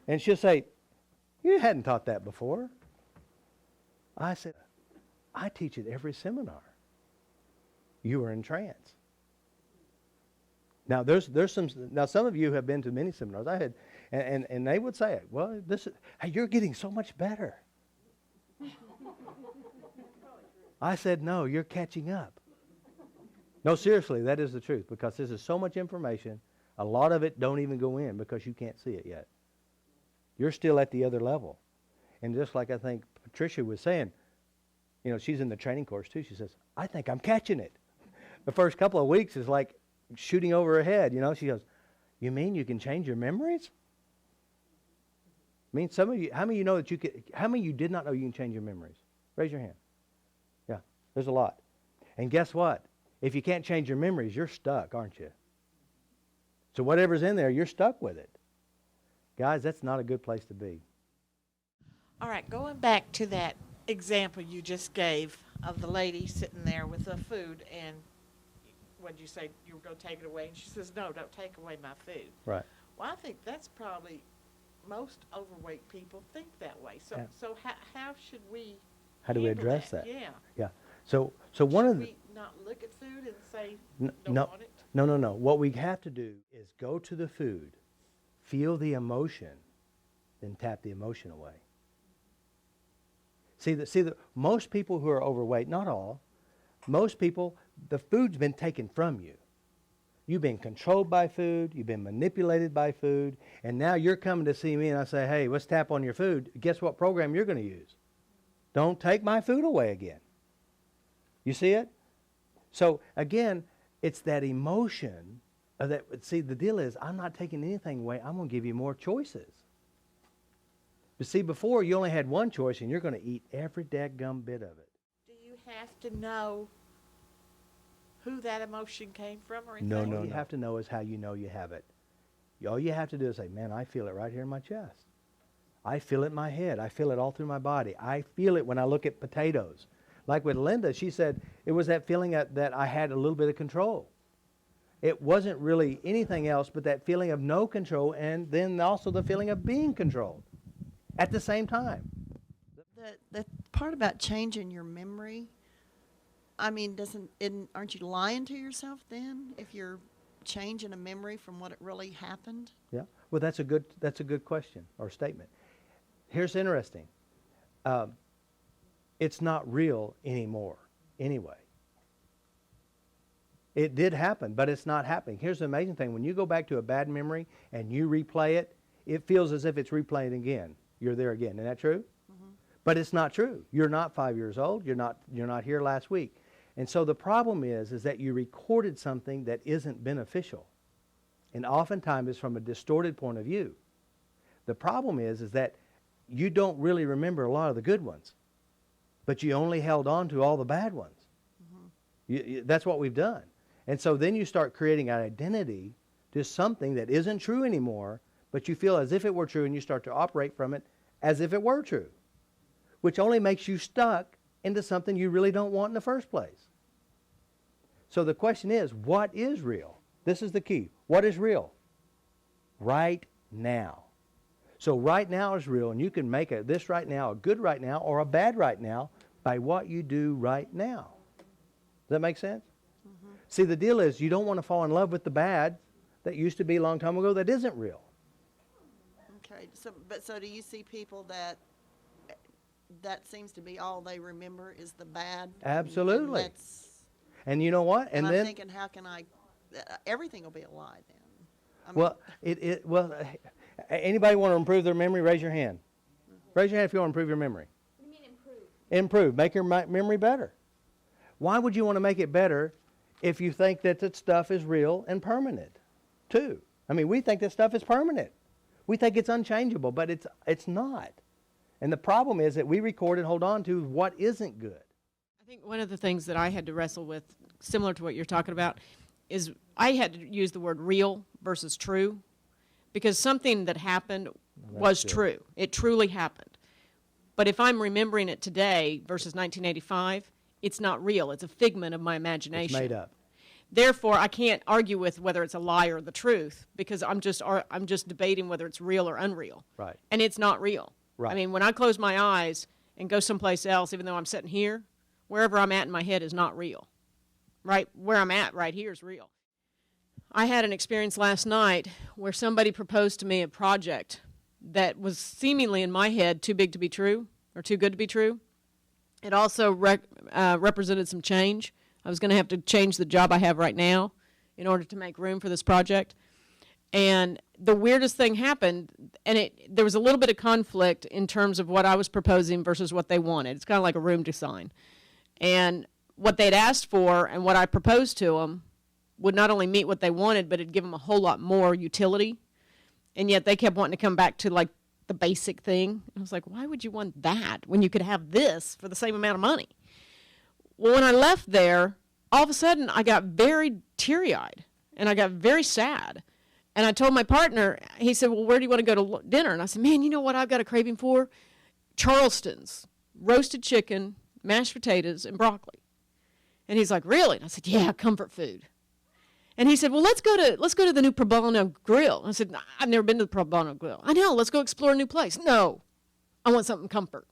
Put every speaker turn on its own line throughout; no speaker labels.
And she'll say, you hadn't taught that before. I said, I teach it every seminar. You were in trance. Now some of you have been to many seminars. I had, and they would say, well, hey, you're getting so much better. I said, no, you're catching up. No, seriously, that is the truth, because this is so much information. A lot of it don't even go in because you can't see it yet. You're still at the other level. And just like I think Patricia was saying, you know, she's in the training course too. She says, I think I'm catching it. The first couple of weeks is like shooting over her head, you know. She goes, you mean you can change your memories? I mean, some of you, how many of you know that you can, how many of you did not know you can change your memories? Raise your hand. Yeah, there's a lot. And guess what? If you can't change your memories, you're stuck, aren't you? So whatever's in there, you're stuck with it. Guys, that's not a good place to be.
All right, going back to that example you just gave of the lady sitting there with the food, and what did you say, you were going to take it away? And she says, no, don't take away my food.
Right.
Well, I think that's probably, most overweight people think that way. So,
Yeah.
so how should we
How do we
handle
address that?
Yeah.
Yeah. So one of the...
Should we not look at food and say, don't
no,
want it?
no. What we have to do is go to the food, feel the emotion, then tap the emotion away. See, most people who are overweight, not all, most people, the food's been taken from you. You've been controlled by food, you've been manipulated by food, and now you're coming to see me and I say, hey, let's tap on your food. Guess what program you're going to use? Don't take my food away again. You see it? So again, it's that emotion of that. See, the deal is, I'm not taking anything away. I'm going to give you more choices. But see, before you only had one choice, and you're going to eat every dadgum bit of it.
Do you have to know who that emotion came from or anything?
No. What you have to know is how you know you have it. All you have to do is say, man, I feel it right here in my chest. I feel it in my head. I feel it all through my body. I feel it when I look at potatoes. Like with Linda, she said it was that feeling that I had a little bit of control. It wasn't really anything else but that feeling of no control, and then also the feeling of being controlled at the same time.
The part about changing your memory, I mean, aren't you lying to yourself then if you're changing a memory from what it really happened?
Yeah. Well, that's a good question or statement. Here's interesting. It's not real anymore anyway. It did happen, but it's not happening. Here's the amazing thing. When you go back to a bad memory and you replay it, it feels as if it's replaying again. You're there again. Isn't that true? Mm-hmm. But it's not true. You're not 5 years old. You're not here last week. And so the problem is that you recorded something that isn't beneficial. And oftentimes it's from a distorted point of view. The problem is that you don't really remember a lot of the good ones, but you only held on to all the bad ones. Mm-hmm. That's what we've done. And so then you start creating an identity to something that isn't true anymore, but you feel as if it were true, and you start to operate from it as if it were true, which only makes you stuck into something you really don't want in the first place. So the question is, what is real? This is the key. What is real? Right now. So right now is real, and you can make this right now a good right now or a bad right now by what you do right now. Does that make sense? Mm-hmm. See, the deal is you don't want to fall in love with the bad that used to be a long time ago that isn't real.
Okay, so do you see people that seems to be all they remember is the bad?
Absolutely. And you know what?
And I'm thinking, how can everything will be a lie then.
Anybody want to improve their memory? Raise your hand. Mm-hmm. Raise your hand if you want to improve your memory.
What do you mean improve?
Improve. Make your memory better. Why would you want to make it better if you think that that stuff is real and permanent, too? I mean, we think that stuff is permanent. We think it's unchangeable, but it's not. And the problem is that we record and hold on to what isn't good.
I think one of the things that I had to wrestle with, similar to what you're talking about, is I had to use the word real versus true, because something that happened was true. It truly happened. But if I'm remembering it today versus 1985, it's not real. It's a figment of my imagination.
It's made up.
Therefore, I can't argue with whether it's a lie or the truth because I'm just debating whether it's real or unreal.
Right.
And it's not real.
Right.
I mean, when I close my eyes and go someplace else, even though I'm sitting here, wherever I'm at in my head is not real. Right? Where I'm at right here is real. I had an experience last night where somebody proposed to me a project that was seemingly in my head too big to be true or too good to be true. It also represented some change. I was going to have to change the job I have right now in order to make room for this project. And the weirdest thing happened, and there was a little bit of conflict in terms of what I was proposing versus what they wanted. It's kind of like a room design. And what they'd asked for and what I proposed to them would not only meet what they wanted, but it'd give them a whole lot more utility. And yet they kept wanting to come back to like the basic thing. I was like, why would you want that when you could have this for the same amount of money? Well, when I left there, all of a sudden I got very teary-eyed and I got very sad. And I told my partner, he said, well, where do you want to go to dinner? And I said, man, you know what I've got a craving for? Charleston's, roasted chicken, mashed potatoes, and broccoli. And he's like, really? And I said, yeah, comfort food. And he said, well, let's go to the new Pro Bono Grill. And I said, I've never been to the Pro Bono Grill. I know, let's go explore a new place. No, I want something comfort.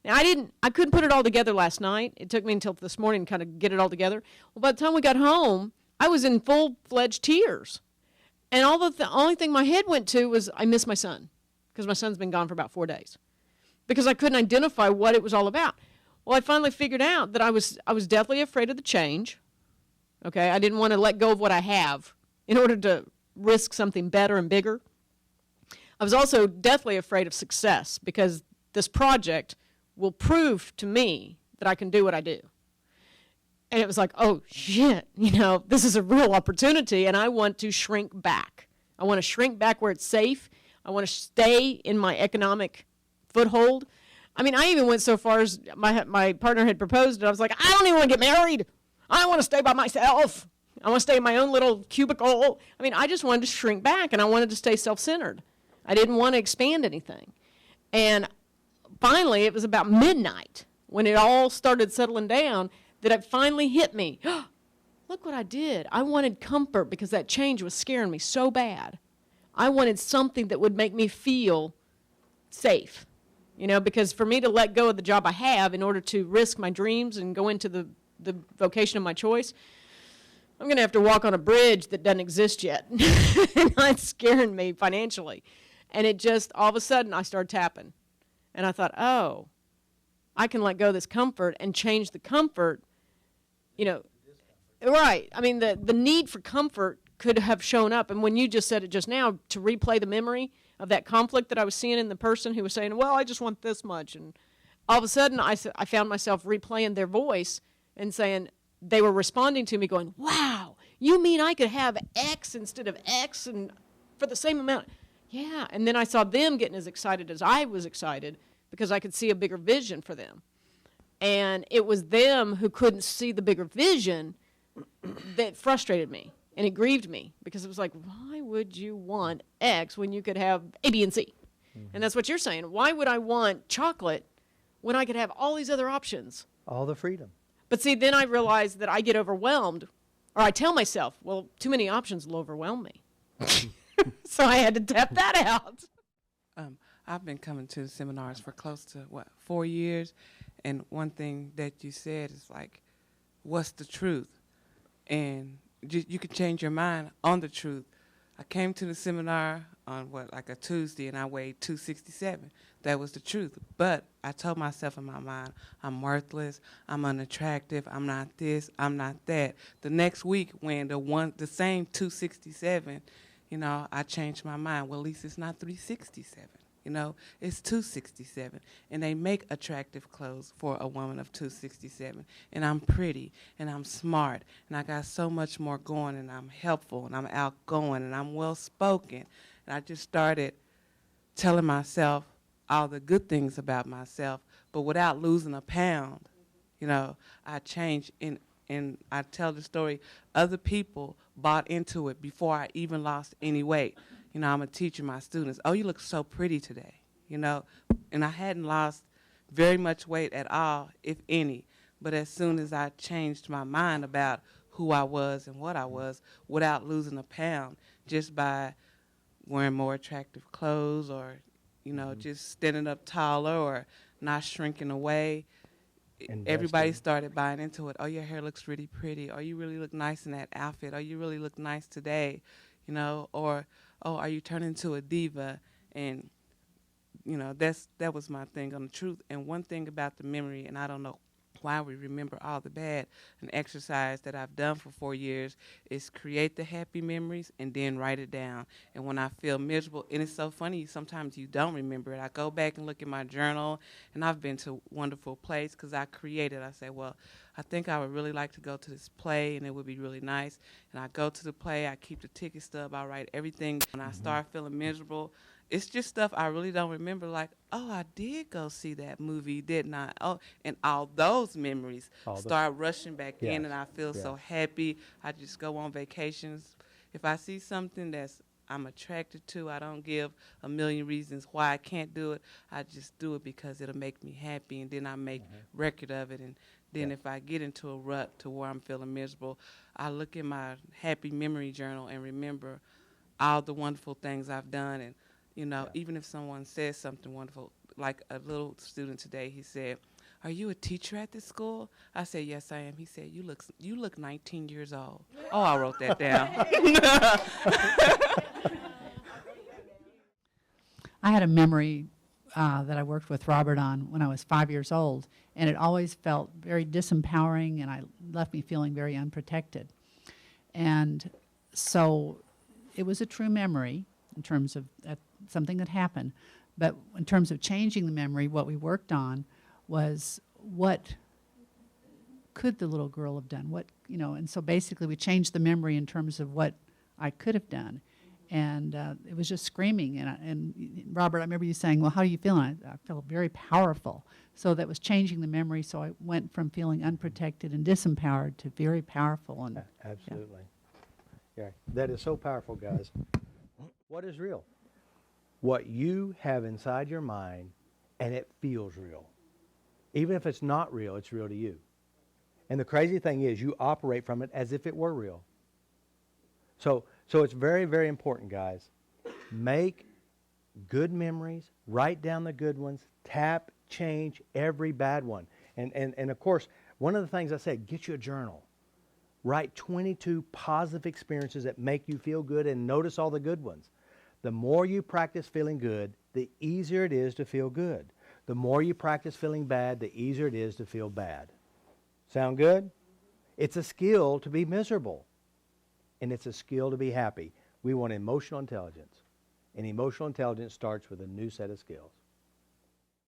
Now, I couldn't put it all together last night. It took me until this morning to kind of get it all together. Well, by the time we got home, I was in full-fledged tears. And the only thing my head went to was I miss my son because my son's been gone for about 4 days because I couldn't identify what it was all about. Well, I finally figured out that I was deathly afraid of the change. Okay, I didn't want to let go of what I have in order to risk something better and bigger. I was also deathly afraid of success because this project will prove to me that I can do what I do. And it was like, oh, shit, this is a real opportunity, and I want to shrink back. I want to shrink back where it's safe. I want to stay in my economic foothold. I mean, I even went so far as my partner had proposed, and I was like, I don't even want to get married. I want to stay by myself. I want to stay in my own little cubicle. I mean, I just wanted to shrink back, and I wanted to stay self-centered. I didn't want to expand anything. And finally, it was about midnight when it all started settling down that it finally hit me. Look what I did. I wanted comfort because that change was scaring me so bad. I wanted something that would make me feel safe, because for me to let go of the job I have in order to risk my dreams and go into the vocation of my choice, I'm going to have to walk on a bridge that doesn't exist yet. And it's scaring me financially. And it just, all of a sudden, I started tapping. And I thought, oh, I can let go of this comfort and change the comfort, Right. I mean, the need for comfort could have shown up. And when you just said it just now, to replay the memory of that conflict that I was seeing in the person who was saying, well, I just want this much. And all of a sudden, I found myself replaying their voice and saying, they were responding to me going, wow, you mean I could have X instead of X and for the same amount? Yeah. And then I saw them getting as excited as I was excited because I could see a bigger vision for them. And it was them who couldn't see the bigger vision that frustrated me. And it grieved me because it was like, why would you want X when you could have A, B, and C? Mm-hmm. And that's what you're saying. Why would I want chocolate when I could have all these other options?
All the freedom.
But see, then I realized that I get overwhelmed, or I tell myself, well, too many options will overwhelm me. So I had to tap that out.
I've been coming to the seminars for close to, 4 years? And one thing that you said is like, what's the truth? And you can change your mind on the truth. I came to the seminar on a Tuesday, and I weighed 267. That was the truth. But I told myself in my mind, I'm worthless, I'm unattractive, I'm not this, I'm not that. The next week when the same 267, I changed my mind. Well, at least it's not 367. It's 267. And they make attractive clothes for a woman of 267. And I'm pretty, and I'm smart, and I got so much more going, and I'm helpful, and I'm outgoing, and I'm well-spoken. And I just started telling myself all the good things about myself, but without losing a pound. I changed, and I tell the story, other people bought into it before I even lost any weight. I'm a teacher, my students, oh, you look so pretty today, and I hadn't lost very much weight at all, if any. But as soon as I changed my mind about who I was and what I was without losing a pound, just by wearing more attractive clothes, or, you know, just standing up taller, or not shrinking away. Everybody
Investing.
started buying into it. Oh, your hair looks really pretty. Oh, you really look nice in that outfit. Oh, you really look nice today, you know, or, oh, are you turning into a diva? And, you know, that was my thing on the truth. And one thing about the memory, and I don't know why we remember all the bad, an exercise that I've done for 4 years is create the happy memories and then write it down. And when I feel miserable, and it's so funny, sometimes you don't remember it. I go back and look at my journal, and I've been to wonderful plays because I created. I say, well, I think I would really like to go to this play, and it would be really nice. And I go to the play, I keep the ticket stub, I write everything. When I start feeling miserable, it's just stuff I really don't remember, like, oh, I did go see that movie, didn't I? Oh, and all those memories start rushing back in, and I feel so happy. I just go on vacations. If I see something I'm attracted to, I don't give a million reasons why I can't do it. I just do it because it'll make me happy, and then I make record of it. And then if I get into a rut to where I'm feeling miserable, I look in my happy memory journal and remember all the wonderful things I've done. And you know, even if someone says something wonderful, like a little student today, he said, "Are you a teacher at this school?" I said, "Yes, I am." He said, "You look 19 years old." Oh, I wrote that down.
I had a memory that I worked with Robert on when I was 5 years old, and it always felt very disempowering, and left me feeling very unprotected. And so it was a true memory in terms of something that happened. But in terms of changing the memory, what we worked on was what could the little girl have done? What, you know, and so basically we changed the memory in terms of what I could have done. And it was just screaming. And Robert, I remember you saying, well, how are you feeling? I felt very powerful. So that was changing the memory. So I went from feeling unprotected and disempowered to very powerful. And
Absolutely. Yeah, that is so powerful, guys. What is real? What you have inside your mind, and it feels real. Even if it's not real, it's real to you. And the crazy thing is, you operate from it as if it were real. So it's very, very important, guys. Make good memories, write down the good ones, change every bad one. And of course, one of the things I said, get you a journal. Write 22 positive experiences that make you feel good, and notice all the good ones. The more you practice feeling good, the easier it is to feel good. The more you practice feeling bad, the easier it is to feel bad. Sound good? It's a skill to be miserable, and it's a skill to be happy. We want emotional intelligence, and emotional intelligence starts with a new set of skills.